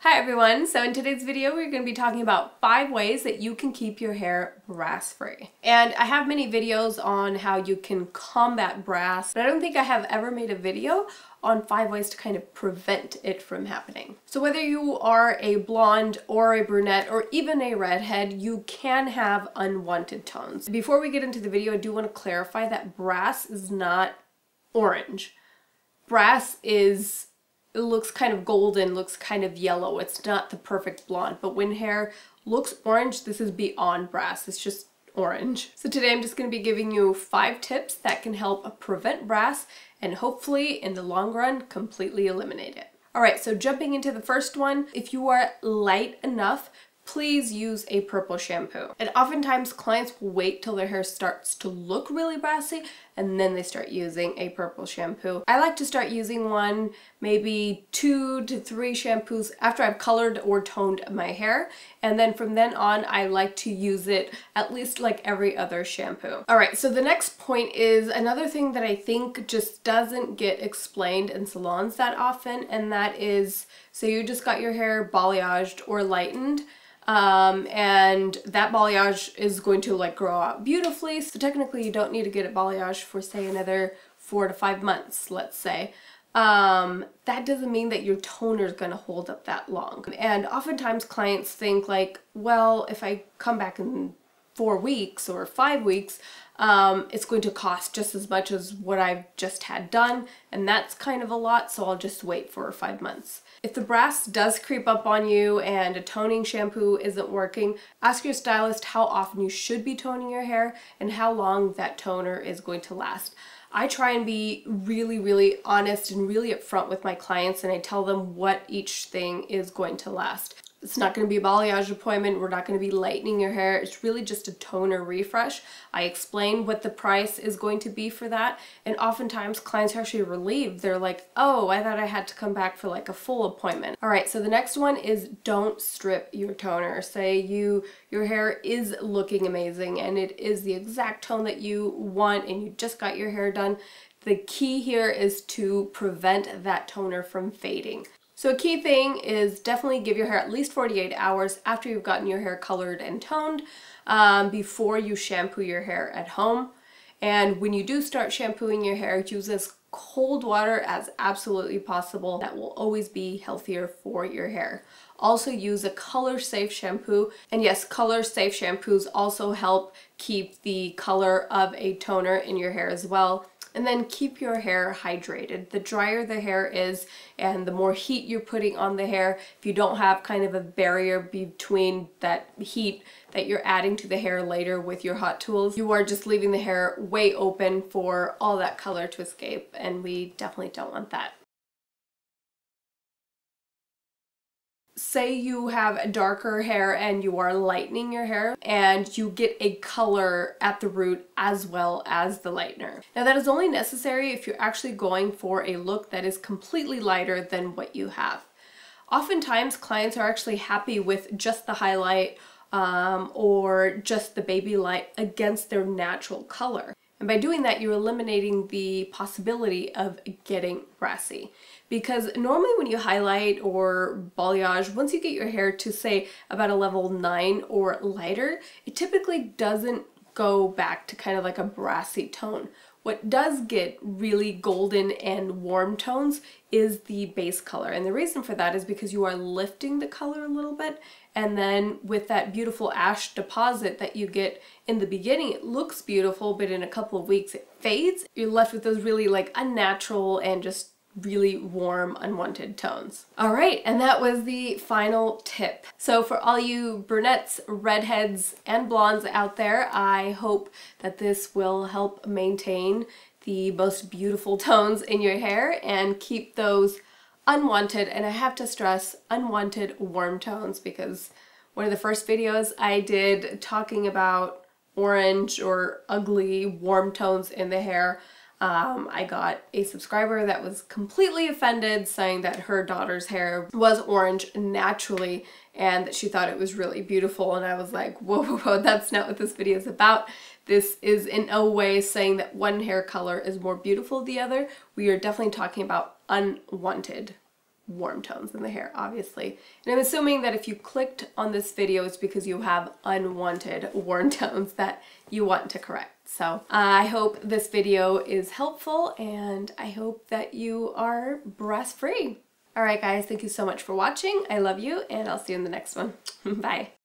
Hi everyone, so in today's video we're going to be talking about 5 ways that you can keep your hair brass free. And I have many videos on how you can combat brass, but I don't think I have ever made a video on 5 ways to kind of prevent it from happening. So whether you are a blonde or a brunette or even a redhead, you can have unwanted tones. Before we get into the video, I do want to clarify that brass is not orange. Brass is it looks kind of golden, looks kind of yellow. It's not the perfect blonde, but when hair looks orange, this is beyond brass. It's just orange. So today I'm just going to be giving you 5 tips that can help prevent brass and hopefully in the long run completely eliminate it. Alright, so jumping into the first one, if you are light enough, please use a purple shampoo. And oftentimes clients will wait till their hair starts to look really brassy and then they start using a purple shampoo. I like to start using one, maybe 2 to 3 shampoos after I've colored or toned my hair. And then from then on, I like to use it at least like every other shampoo. Alright, so the next point is another thing that I think just doesn't get explained in salons that often, and that is, so you just got your hair balayaged or lightened, and that balayage is going to like grow out beautifully. So technically you don't need to get it balayaged for say another 4 to 5 months, let's say. That doesn't mean that your toner is going to hold up that long. And oftentimes clients think like, well, if I come back in 4 weeks or 5 weeks, it's going to cost just as much as what I've just had done, and that's kind of a lot, so I'll just wait for 5 months. If the brass does creep up on you and a toning shampoo isn't working, ask your stylist how often you should be toning your hair and how long that toner is going to last. I try and be really honest and really upfront with my clients, and I tell them what each thing is going to last. It's not going to be a balayage appointment. We're not going to be lightening your hair. It's really just a toner refresh. I explain what the price is going to be for that, and oftentimes clients are actually relieved. They're like, oh, I thought I had to come back for like a full appointment. Alright, so the next one is don't strip your toner. Say your hair is looking amazing and it is the exact tone that you want and you just got your hair done. The key here is to prevent that toner from fading. So a key thing is definitely give your hair at least 48 hours after you've gotten your hair colored and toned before you shampoo your hair at home. And when you do start shampooing your hair, use as cold water as absolutely possible. That will always be healthier for your hair. Also use a color safe shampoo. And yes, color safe shampoos also help keep the color of a toner in your hair as well. And then keep your hair hydrated. The drier the hair is and the more heat you're putting on the hair, if you don't have kind of a barrier between that heat that you're adding to the hair later with your hot tools, you are just leaving the hair way open for all that color to escape, and we definitely don't want that. Say you have darker hair and you are lightening your hair and you get a color at the root as well as the lightener. Now that is only necessary if you're actually going for a look that is completely lighter than what you have. Oftentimes clients are actually happy with just the highlight or just the baby light against their natural color. And by doing that, you're eliminating the possibility of getting brassy. Because normally when you highlight or balayage, once you get your hair to say about a level 9 or lighter, it typically doesn't go back to kind of like a brassy tone. What does get really golden and warm tones is the base color. And the reason for that is because you are lifting the color a little bit, and then with that beautiful ash deposit that you get in the beginning, it looks beautiful, but in a couple of weeks it fades. You're left with those really like unnatural and just really warm, unwanted tones. Alright, and that was the final tip. So for all you brunettes, redheads, and blondes out there, I hope that this will help maintain the most beautiful tones in your hair and keep those unwanted, and I have to stress, unwanted warm tones, because one of the first videos I did talking about orange or ugly warm tones in the hair, I got a subscriber that was completely offended, saying that her daughter's hair was orange naturally and that she thought it was really beautiful, and I was like, whoa, that's not what this video is about. This is in no way saying that one hair color is more beautiful than the other. We are definitely talking about unwanted warm tones in the hair, obviously. And I'm assuming that if you clicked on this video, it's because you have unwanted warm tones that you want to correct. So I hope this video is helpful, and I hope that you are brass free. All right, guys, thank you so much for watching. I love you, and I'll see you in the next one. Bye.